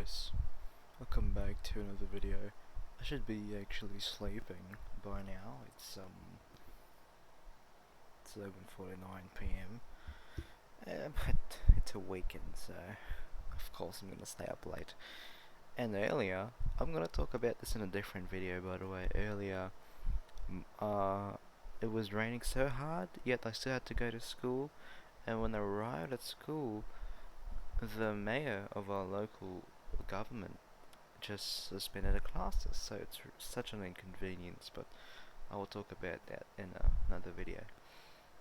guys, welcome back to another video. I should be actually sleeping by now. It's 11:49 p.m. But it's a weekend, so of course I'm gonna stay up late. And earlier, I'm gonna talk about this in a different video, by the way. Earlier, m- uh, it was raining so hard, yet I still had to go to school. And when I arrived at school, the mayor of our local government just suspended the classes, so it's such an inconvenience, but I will talk about that in another video.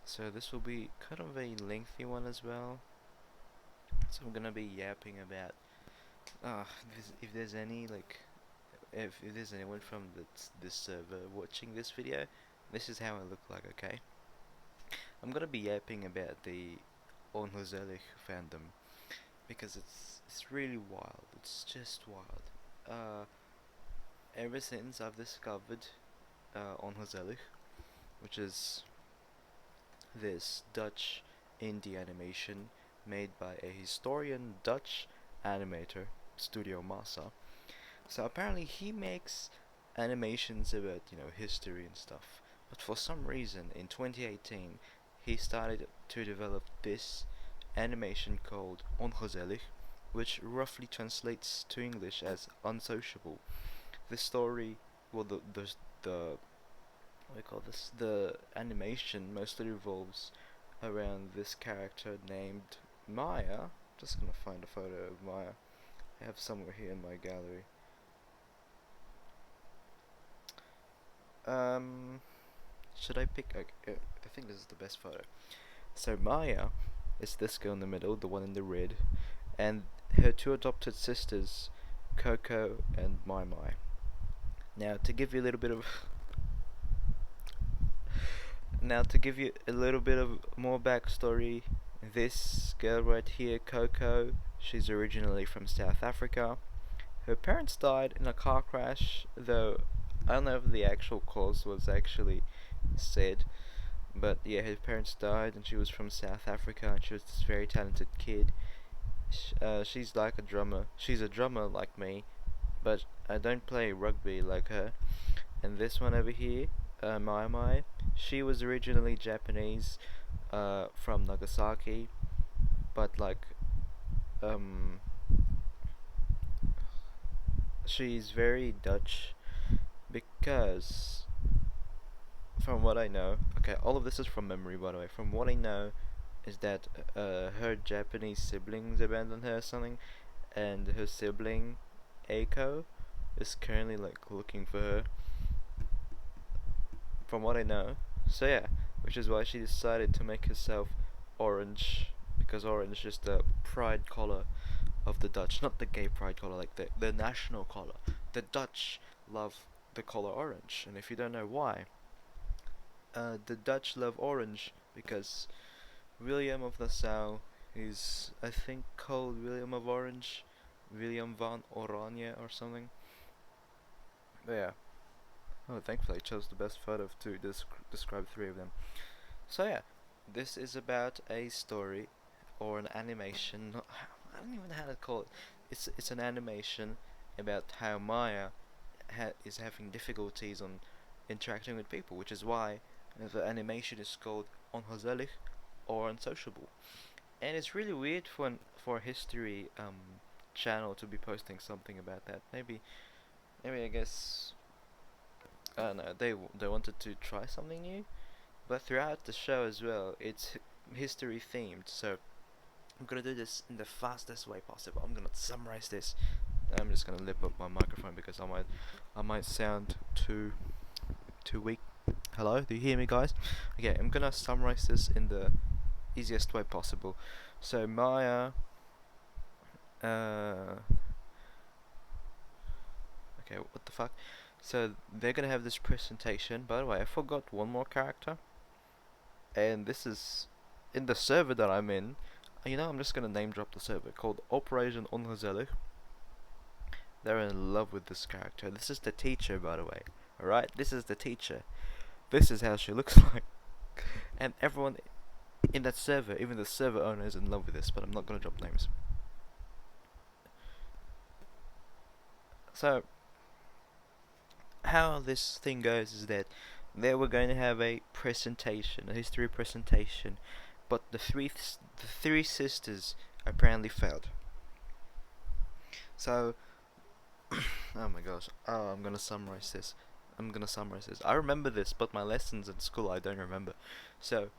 So this will be kind of a lengthy one as well, so I'm gonna be yapping about if there's any if there's anyone from this server watching this video, this is how I look like, okay? I'm gonna be yapping about the ongezellig fandom because it's really wild. It's just wild. Uh, Ever since I've discovered ongezellig, which is this Dutch indie animation made by a historian Dutch animator, Studio Massa. So apparently he makes animations about, history and stuff. But for some reason in 2018 he started to develop this animation called ongezellig, which roughly translates to English as unsociable. The story, well, the what do you call this? The animation mostly revolves around this character named Maya. Just gonna find a photo of Maya. I have somewhere here in my gallery. Um, should I pick? I think this is the best photo. So Maya is this girl in the middle, the one in the red, and her two adopted sisters, Coco and Mai Mai. Now to give you a little bit of Now, to give you a little bit of more backstory, this girl right here, Coco, she's originally from South Africa. Her parents died in a car crash, though I don't know if the actual cause was actually said, but yeah, her parents died and she was from South Africa and she was this very talented kid. She's like a drummer. She's a drummer like me, but I don't play rugby like her. And this one over here, Mai Mai, she was originally Japanese, from Nagasaki, but um, she's very Dutch because, from what I know, okay, all of this is from memory, by the way. From what I know, is that her Japanese siblings abandoned her or something, and her sibling, Eiko, is currently looking for her. From what I know. So yeah, which is why she decided to make herself orange, because orange is the pride color of the Dutch, not the gay pride color, like the national color. The Dutch love the color orange, and if you don't know why, the Dutch love orange because William of Nassau is, I think, called William of Orange, William van Oranje or something. But yeah. Oh, thankfully I chose the best photo to describe three of them. So yeah, this is about a story or an animation. I don't even know how to call it. It's an animation about how Maya is having difficulties on interacting with people, which is why the animation is called ongezellig or unsociable. And it's really weird for a history channel to be posting something about that. Maybe I guess I don't know. They wanted to try something new, but throughout the show as well, it's history themed. So I'm gonna do this in the fastest way possible. I'm gonna summarize this. I'm just gonna lip up my microphone because I might sound too weak. Hello, do you hear me, guys? Okay, I'm gonna summarize this in the easiest way possible. So Maya, uh, okay, what the fuck? So they're gonna have this presentation. By the way, I forgot one more character, and this is in the server that I'm in. I'm just gonna name drop the server called Operation Ongezellig. They're in love with this character. This is the teacher, by the way. Alright, this is the teacher. This is how she looks like. And everyone in that server, even the server owner, is in love with this, but I'm not gonna drop names. So how this thing goes is that they were going to have a presentation, a history presentation, but the three sisters apparently failed. So, oh my gosh, I'm gonna summarize this. I remember this, but my lessons in school I don't remember. So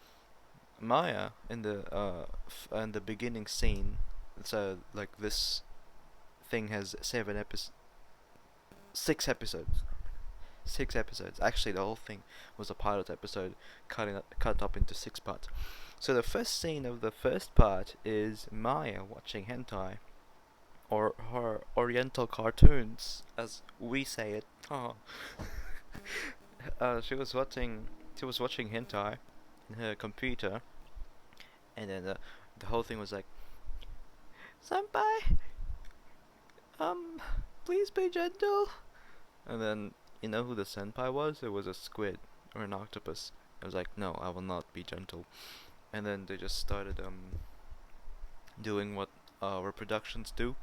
Maya in the beginning scene. So like this thing has 6 episodes. 6 episodes. Actually, the whole thing was a pilot episode, cut up into 6 parts. So the first scene of the first part is Maya watching hentai, or her Oriental cartoons, as we say it. Oh. She was watching. She was watching hentai in her computer, and then the whole thing was like, "Senpai, um, please be gentle." And then you know who the senpai was? It was a squid or an octopus. I was like, "No, I will not be gentle." And then they just started doing what reproductions do.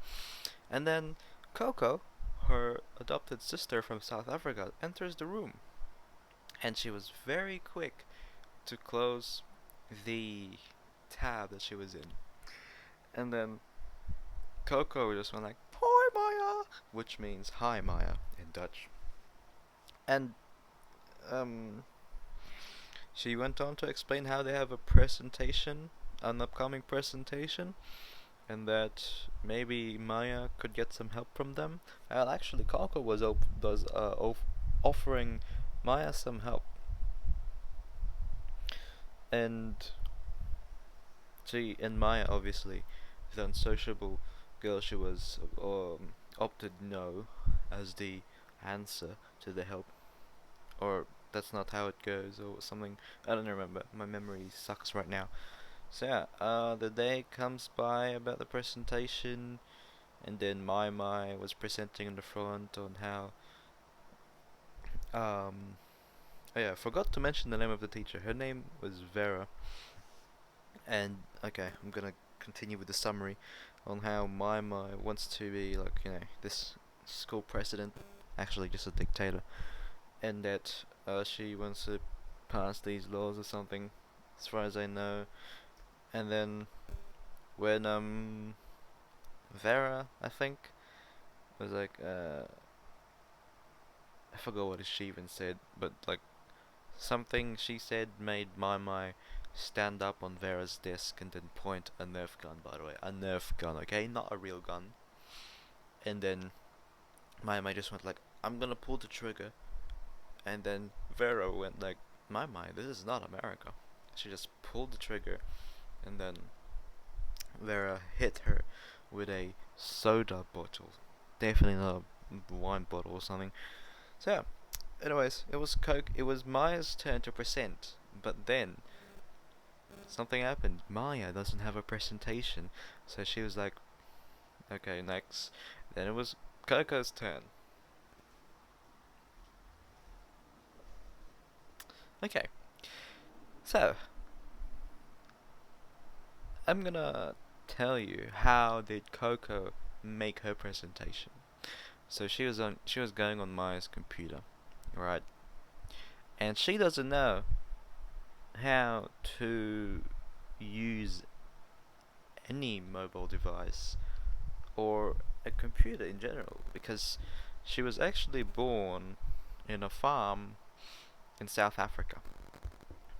And then Coco, her adopted sister from South Africa, enters the room, and she was very quick to close the tab that she was in. And then Coco just went like, "Hi Maya," which means "Hi Maya" in Dutch. And um, she went on to explain how they have a presentation, an upcoming presentation, and that maybe Maya could get some help from them. Well, actually, Coco was offering Maya some help, and Maya, obviously, the unsociable girl she was, opted no as the answer to the help, or that's not how it goes, or something. I don't remember. My memory sucks right now. So yeah, the day comes by about the presentation, and then Mai was presenting in the front on how oh yeah, I forgot to mention the name of the teacher. Her name was Vera. And okay, I'm gonna continue with the summary on how Mai wants to be like, this school president, actually just a dictator, and that she wants to pass these laws or something, as far as I know. And then when Vera, I think, was like, I forgot what she even said, but like something she said made Mai stand up on Vera's desk and then point a Nerf gun, by the way. A Nerf gun, okay? Not a real gun. And then Mai just went like, "I'm gonna pull the trigger." And then Vera went like, Mai, this is not America." She just pulled the trigger, and then Vera hit her with a soda bottle. Definitely not a wine bottle or something. So yeah. Anyways, it was Maya's turn to present, but then something happened. Maya doesn't have a presentation, so she was like, "Okay, next." Then it was Coco's turn. Okay, so I'm gonna tell you how did Coco make her presentation. So she was going on Maya's computer, right? And she doesn't know how to use any mobile device or a computer in general, because she was actually born in a farm in South Africa.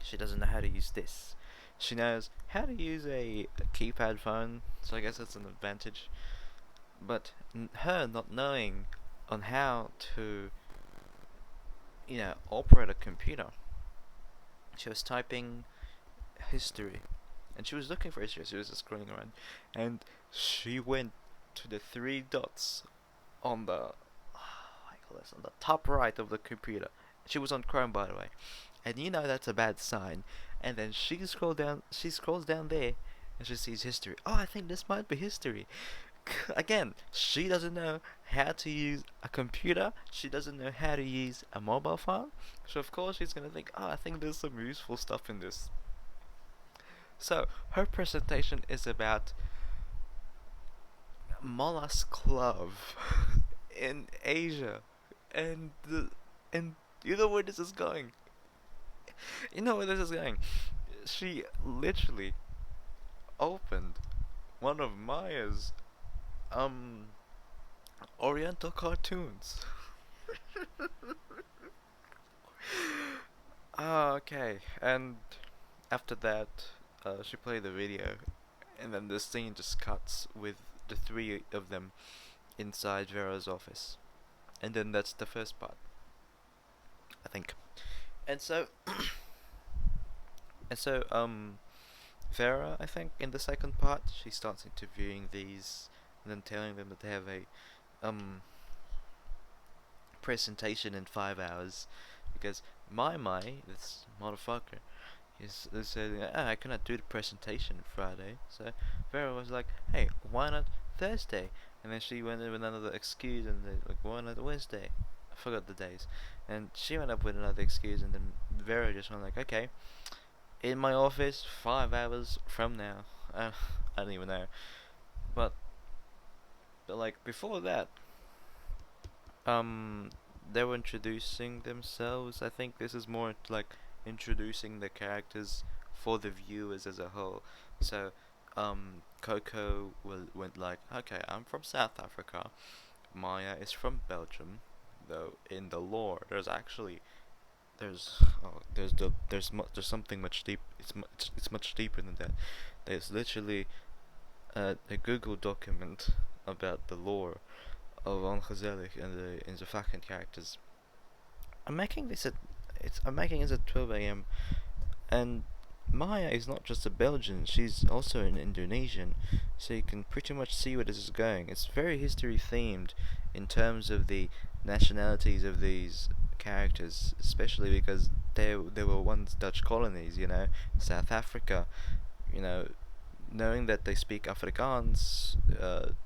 She doesn't know how to use this. She knows how to use a keypad phone, so I guess that's an advantage. But her not knowing on how to, operate a computer, she was typing history, and she was looking for history. She was just scrolling around, and she went to the three dots on the on the top right of the computer. She was on Chrome, by the way, and that's a bad sign. And then she scrolls down there, and she sees history. Oh, I think this might be history. Again, she doesn't know how to use a computer. She doesn't know how to use a mobile phone. So of course she's gonna think, oh, I think there's some useful stuff in this. So her presentation is about mollusk love. in Asia, and and you know where this is going. You know where this is going. She literally opened one of Maya's um Oriental cartoons. Ah, okay. And after that, she played the video, and then the scene just cuts with the three of them inside Vera's office, and then that's the first part, I think. And so, Vera, I think, in the second part, she starts interviewing these, and then telling them that they have a um presentation in 5 hours, because my this motherfucker, he said, I cannot do the presentation Friday. So Vera was like, hey, why not Thursday? And then she went in with another excuse, and they like, why not Wednesday? I forgot the days. And she went up with another excuse, and then Vera just went like, okay, in my office, 5 hours from now. I don't even know. But, like, before that, um, they were introducing themselves. I think this is more like introducing the characters for the viewers as a whole. So, Coco went like, okay, I'm from South Africa. Maya is from Belgium. Though in the lore, there's something much deep. It's much deeper than that. There's literally a Google document about the lore of ongezellig and the fucking characters. I'm making this at I'm making this at 12 a.m. and Maya is not just a Belgian, she's also an Indonesian, so you can pretty much see where this is going. It's very history themed in terms of the nationalities of these characters, especially because they were once Dutch colonies, you know, South Africa, you know, knowing that they speak Afrikaans,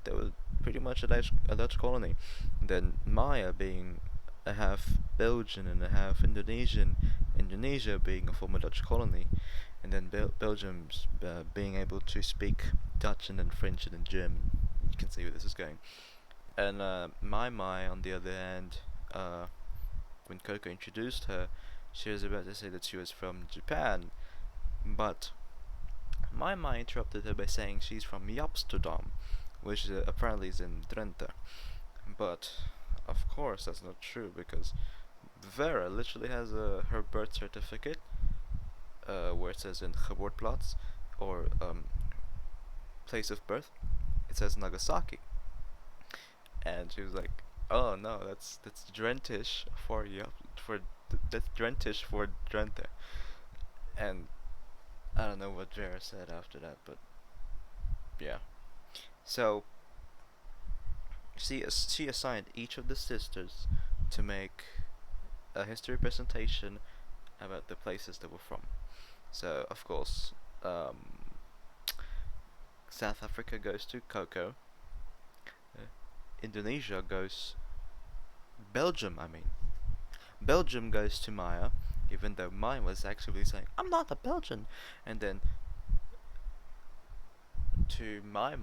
they were pretty much a Dutch colony. Then Maya being a half Belgian and a half Indonesian, Indonesia being a former Dutch colony, and then Belgium's being able to speak Dutch and then French and then German. You can see where this is going. And Mai, on the other hand, when Coco introduced her, she was about to say that she was from Japan, but Mai interrupted her by saying she's from Amsterdam, which apparently is in Drenthe. But of course that's not true, because Vera literally has her birth certificate where it says in geboorteplaats, or place of birth, it says Nagasaki, and she was like, "Oh no, that's Drentish for that's Drentish for Drenthe," and I don't know what Vera said after that, but yeah. So she assigned each of the sisters to make a history presentation about the places they were from. So of course, South Africa goes to Coco. Indonesia goes Belgium. I mean, Belgium goes to Maya, even though Maya was actually saying, "I'm not a Belgian," and then to my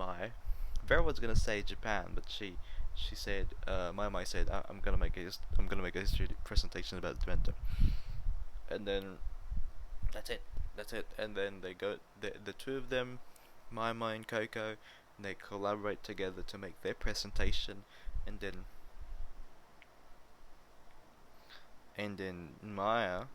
Vera was gonna say Japan, but she said my said, I'm gonna make a history presentation about Twente," and then that's it. That's it. And then they go the two of them, my and Coco, they collaborate together to make their presentation, and then Maya,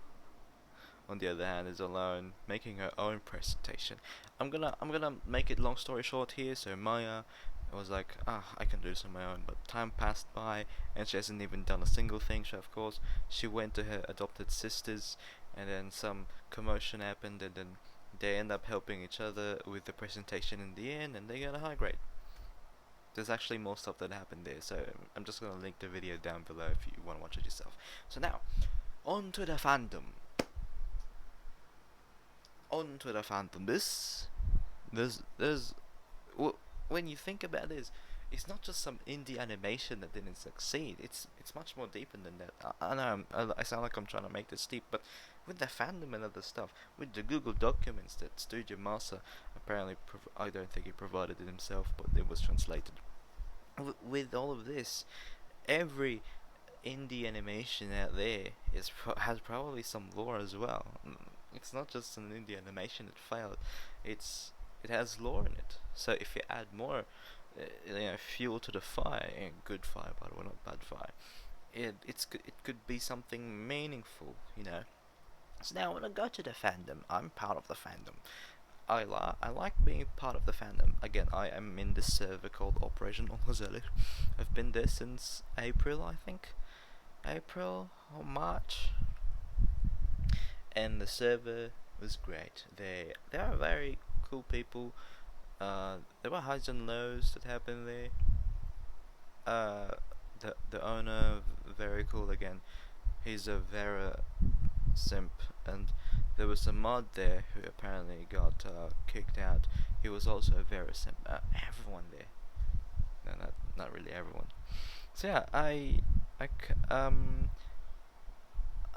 on the other hand, is alone making her own presentation. I'm gonna make it long story short here. So Maya was like, I can do this on my own, but time passed by and she hasn't even done a single thing. So of course she went to her adopted sisters, and then some commotion happened, and then they end up helping each other with the presentation in the end, and they got a high grade. There's actually more stuff that happened there, so I'm just gonna link the video down below if you want to watch it yourself. So now, on to the fandom. Onto the Phantom. There's when you think about this, it's not just some indie animation that didn't succeed. It's much more deeper than that. I know I sound like I'm trying to make this deep, but with the fandom and other stuff, with the Google documents that Studio Masa apparently I don't think he provided it himself, but it was translated. With all of this, every indie animation out there has probably some lore as well. It's not just an indie animation that failed. It's it has lore in it. So if you add more, fuel to the fire, good fire by the way, not bad fire. It could be something meaningful, you know. So now when I go to the fandom, I'm part of the fandom. I like being part of the fandom. Again, I am in this server called Operation ongezellig. I've been there since April, I think. April or March, and the server was great. They are very cool people. There were highs and lows that happened there. The owner very cool again. He's a very simp, and there was a mod there who apparently got kicked out. He was also a very simp. Everyone there. No, not really everyone. So yeah, I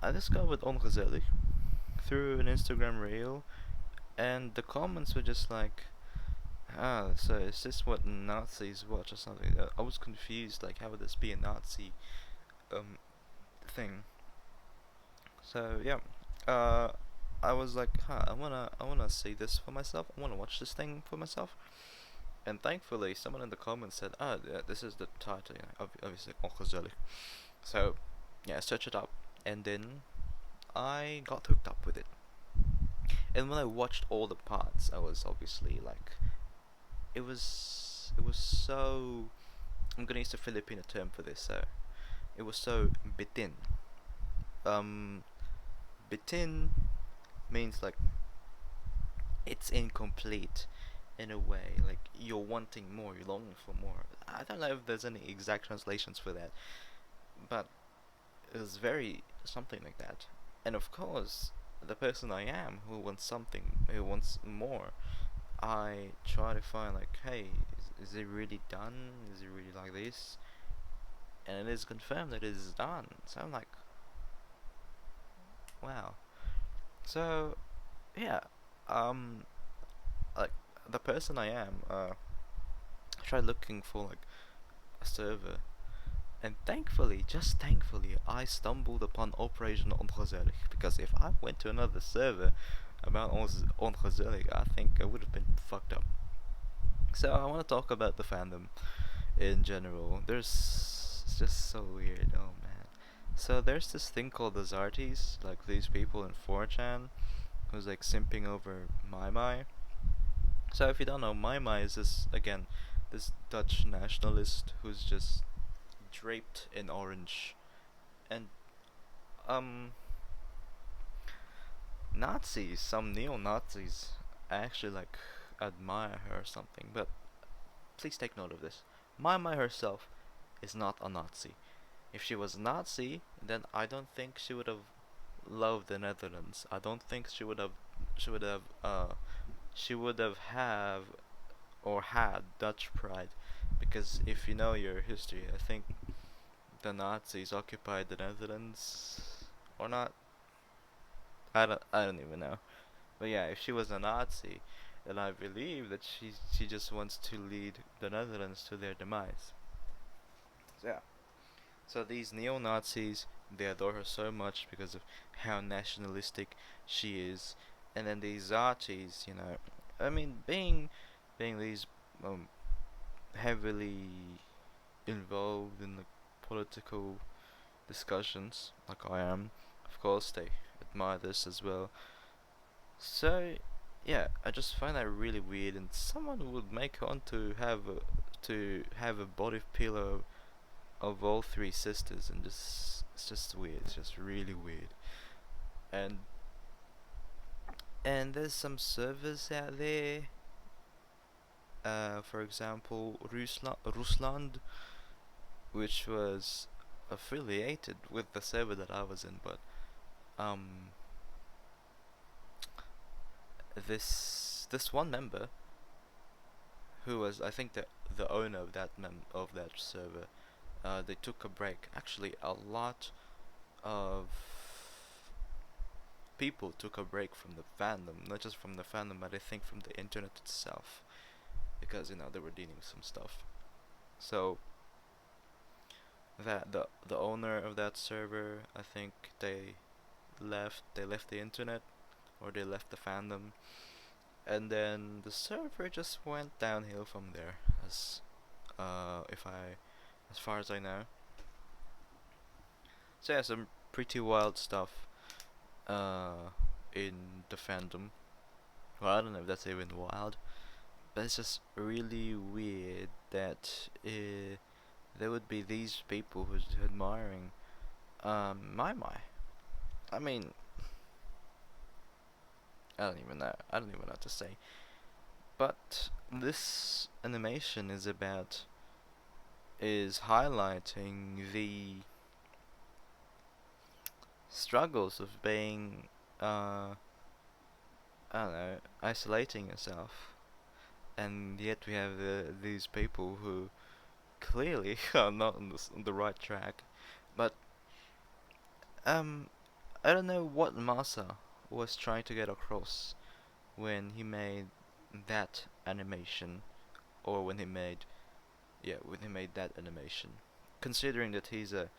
I discovered ongezellig through an Instagram reel, and the comments were just like, "Ah, so is this what Nazis watch or something?" I was confused, like, how would this be a Nazi um thing? So yeah, uh, I was like, "Huh, I wanna see this for myself. I wanna watch this thing for myself." And thankfully, someone in the comments said, "Ah, yeah, this is the title, obviously ongezellig." So yeah, I searched it up, and then I got hooked up with it. And when I watched all the parts, I was obviously like, it was so. I'm gonna use a Filipino term for this. So it was so bitin. Um, bitin means like it's incomplete in a way. Like you're wanting more, you're longing for more. I don't know if there's any exact translations for that, but it was very something like that. And of course, the person I am who wants something, who wants more, I try to find like, hey, is it really done? Is it really like this? And it is confirmed that it is done. So I'm like, wow. So yeah, um, like the person I am, I tried looking for like a server, and thankfully, just thankfully, I stumbled upon Operation ongezellig, because if I went to another server about ongezellig, I think I would have been fucked up. So I want to talk about the fandom in general. It's just so weird. Oh man. So there's this thing called the Zarties, like these people in 4chan who's like simping over My My. So if you don't know, My My is this again, this Dutch nationalist who's just draped in orange, and um Nazis, some neo-Nazis actually like admire her or something. But please take note of this. My My herself is not a Nazi. If she was a Nazi, then I don't think she would have loved the Netherlands. I don't think she would have she would have or had Dutch pride, because if you know your history, I think the Nazis occupied the Netherlands or not. I don't even know. But yeah, if she was a Nazi, then I believe that she just wants to lead the Netherlands to their demise. So yeah. So these neo Nazis, they adore her so much because of how nationalistic she is. And then these Zartis, I mean, being these um, heavily involved in the political discussions, like I am, of course they admire this as well. So yeah, I just find that really weird, and someone would make on to have a body pillow of all three sisters, and just it's just weird. It's just really weird. And there's some servers out there. For example, Rusland, which was affiliated with the server that I was in, but um, this one member, who was I think the owner of of that server, they took a break. Actually, a lot of people took a break from the fandom, not just from the fandom, but I think from the internet itself, because they were dealing with some stuff. So that the owner of that server, I think they left the internet, or they left the fandom, and then the server just went downhill from there, as if I as far as I know. So yeah, some pretty wild stuff uh in the fandom. Well, I don't know if that's even wild, but it's just really weird that there would be these people who's admiring my. I mean, I don't even know. I don't even know what to say. But this animation is highlighting the struggles of being I don't know, isolating yourself, and yet we have these people who clearly are not on the right track. But um, I don't know what Masa was trying to get across when he made that animation, or when he made that animation. Considering that he's a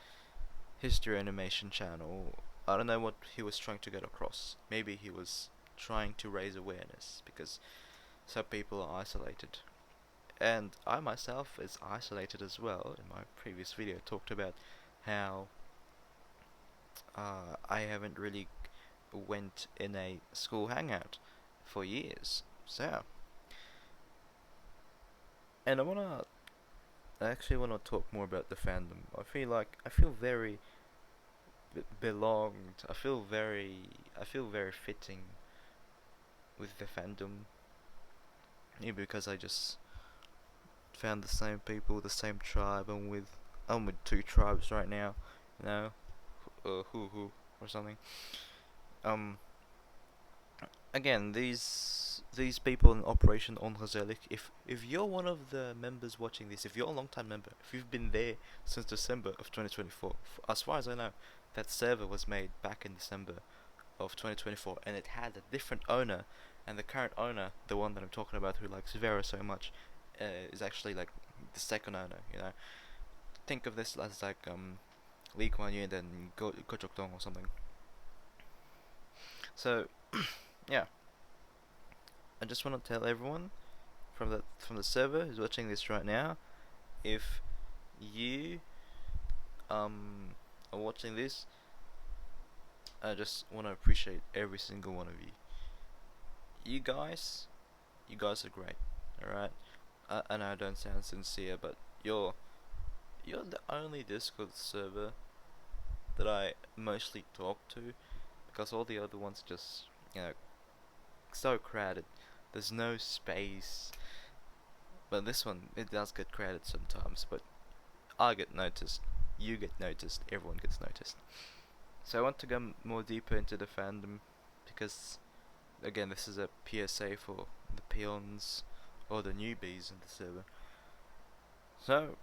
history animation channel, I don't know what he was trying to get across. Maybe he was trying to raise awareness because some people are isolated. And I myself is isolated as well. In my previous video, I talked about how I haven't really went in a school hangout for years. So, and I actually wanna talk more about the fandom. I feel very belonged. I feel very fitting with the fandom. Maybe because I just found the same people, the same tribe. I'm with two tribes right now. You know, who or something. Um, again, these people in Operation ongezellig. If you're one of the members watching this, if you're a long time member, if you've been there since December of 2024, as far as I know, that server was made back in December of 2024, and it had a different owner, and the current owner, the one that I'm talking about, who likes Vera so much, is actually like the second owner. You know, think of this as like Lee Kuan Yew and then Go Chok Tong or something. So yeah, I just want to tell everyone from the server who's watching this right now, if you are watching this, I just want to appreciate every single one of you. You guys, you guys are great. All right. I know I don't sound sincere, but you're the only Discord server that I mostly talk to, because all the other ones just, you know, so crowded. There's no space. But this one, it does get crowded sometimes, but I get noticed, you get noticed, everyone gets noticed. So I want to go more deeper into the fandom, because again, this is a PSA for the peons or the newbies in the server. So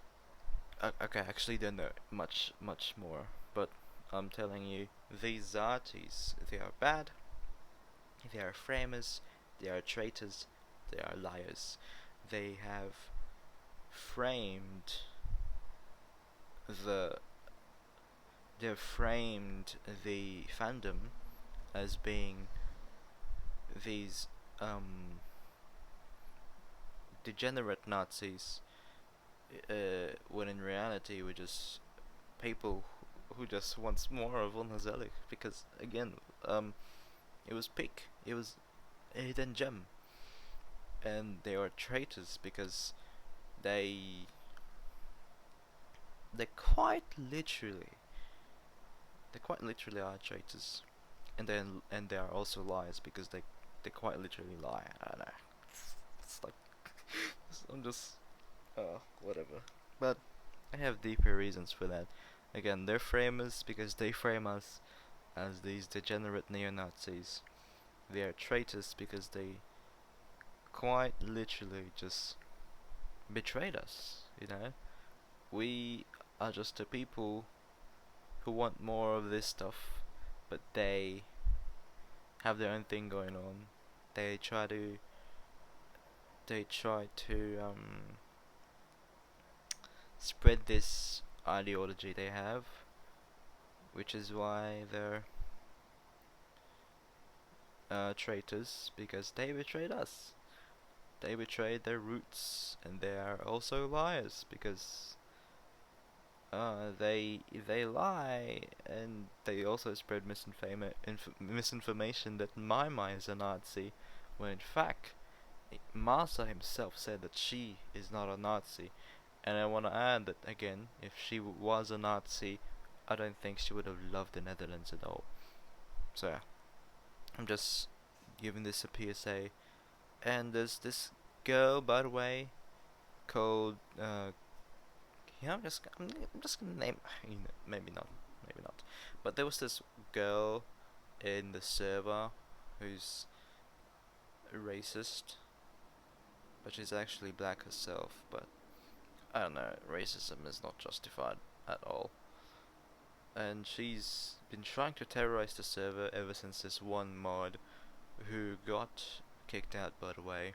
okay, I actually don't know much more, but I'm telling you, these artists, they are bad, they are framers, they are traitors, they are liars. They have framed the they've framed the fandom as being these degenerate Nazis, when in reality we're just people who just wants more of ongezellig, because again, it was peak, it was a hidden gem, and they are traitors because they they quite literally they quite literally are traitors, and they are also liars because they quite literally lie. I don't know. It's like I'm just whatever. But I have deeper reasons for that. Again, they're framers because they frame us as these degenerate neo-Nazis. They are traitors because they quite literally just betrayed us. You know, we are just the people who want more of this stuff, but they have their own thing going on. They try to they try to spread this ideology they have, which is why they're traitors, because they betrayed us. They betrayed their roots, and they are also liars because they lie, and they also spread misinformation that Maima is a Nazi, when in fact Masa himself said that she is not a Nazi. And I want to add that again, if she was a Nazi, I don't think she would have loved the Netherlands at all. So yeah, I'm just giving this a PSA. And there's this girl, by the way, called yeah, I'm just gonna name, you know, maybe not. But there was this girl in the server who's racist, but she's actually black herself. But I don't know, racism is not justified at all. And she's been trying to terrorize the server ever since this one mod, who got kicked out, by the way,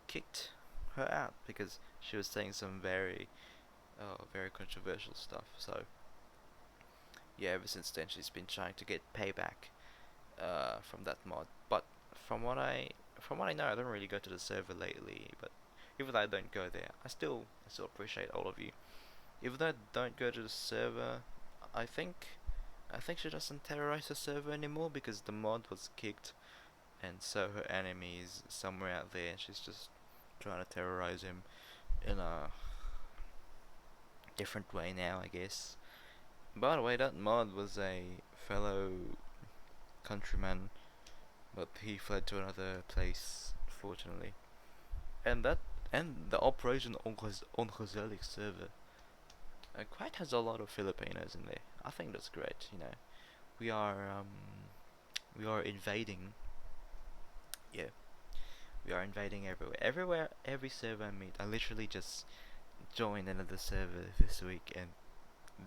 kicked her out because she was saying some very controversial stuff. So yeah, ever since then she's been trying to get payback from that mod. But from what I from what I know, I don't really go to the server lately. But even though I don't go there, I still appreciate all of you. Even though I don't go to the server, I think I think she doesn't terrorize the server anymore because the mod was kicked, and so her enemy is somewhere out there, and she's just trying to terrorize him in a different way now, I guess. By the way, that mod was a fellow countryman, but he fled to another place, fortunately. And that and the Operation ongezellig server quite has a lot of Filipinos in there. I think that's great. You know, we are we are invading. Yeah, we are invading everywhere. Everywhere, every server I meet, I literally just joined another server this week, and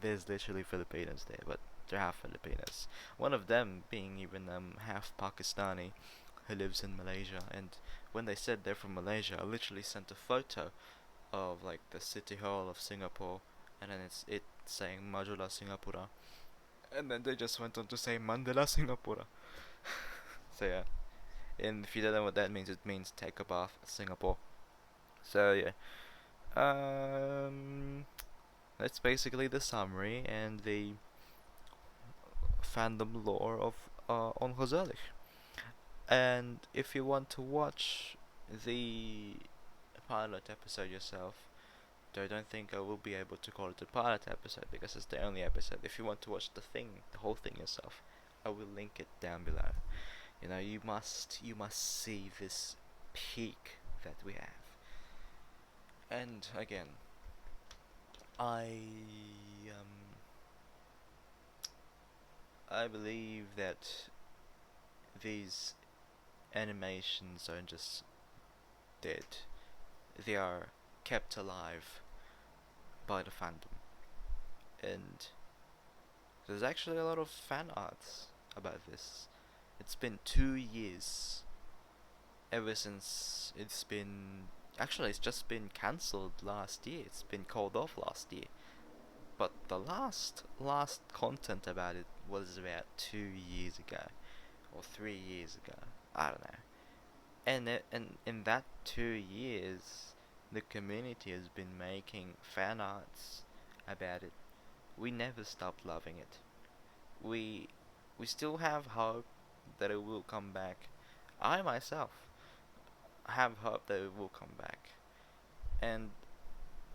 there's literally Filipinos there, but they're half Filipinos. One of them being even half Pakistani, who lives in Malaysia. And when they said they're from Malaysia, I literally sent a photo of like the city hall of Singapore, and then it saying Majulah Singapura, and then they just went on to say Mandala Singapura. So yeah, and if you don't know what that means, it means take a bath Singapore. So yeah, that's basically the summary and the fandom lore of ongezellig. And if you want to watch the pilot episode yourself, though I don't think I will be able to call it a pilot episode because it's the only episode. If you want to watch the whole thing yourself, I will link it down below. You know, you must see this peak that we have. And again, I um I believe that these animations aren't just dead. They are kept alive by the fandom. And there's actually a lot of fan arts about this. It's been 2 years ever since it's been. Actually, it's just been cancelled last year. It's been called off last year. But the last content about it was about 2 years ago, or 3 years ago. I don't know. And in that 2 years, the community has been making fan arts about it. We never stopped loving it. We we still have hope that it will come back. I myself have hope that it will come back. And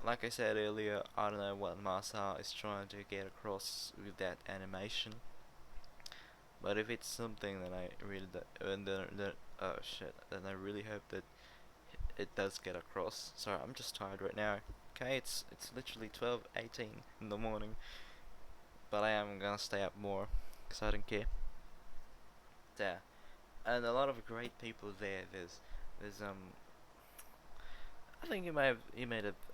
like I said earlier, I don't know what Masa is trying to get across with that animation. But if it's something that I really oh shit, then I really hope that it does get across. Sorry, I'm just tired right now. Okay, it's literally 12:18 in the morning, but I am gonna stay up more because I don't care. Yeah, and a lot of great people there. There's I think you might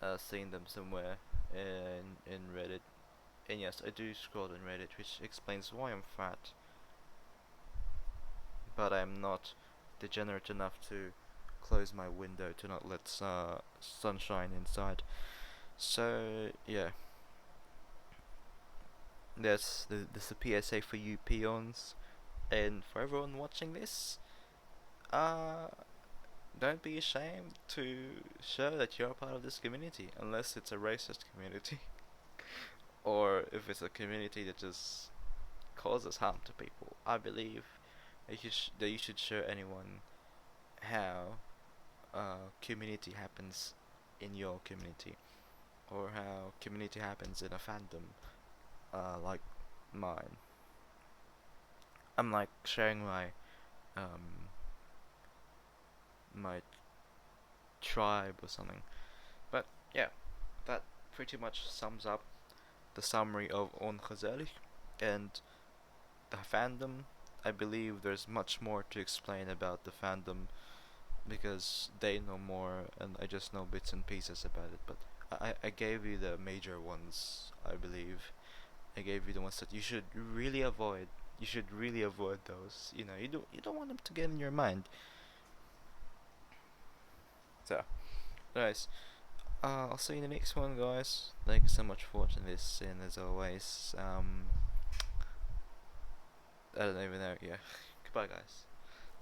have seen them somewhere in Reddit. And yes, I do scroll in Reddit, which explains why I'm fat, but I'm not degenerate enough to close my window to not let sunshine inside. So yeah, That's a PSA for you peons, and for everyone watching this. Uh, don't be ashamed to show that you're a part of this community, unless it's a racist community, or if it's a community that just causes harm to people. I believe that you should show anyone how community happens in your community, or how community happens in a fandom like mine. I'm like sharing um my tribe or something. But yeah, that pretty much sums up the summary of ongezellig and the fandom. I believe there's much more to explain about the fandom because they know more and I just know bits and pieces about it. But I gave you the major ones, I believe. I gave you the ones that you should really avoid. You should really avoid those. You don't want them to get in your mind. So, guys, I'll see you in the next one, guys. Thank you so much for watching this, and as always, I don't even know. Yeah, goodbye, guys.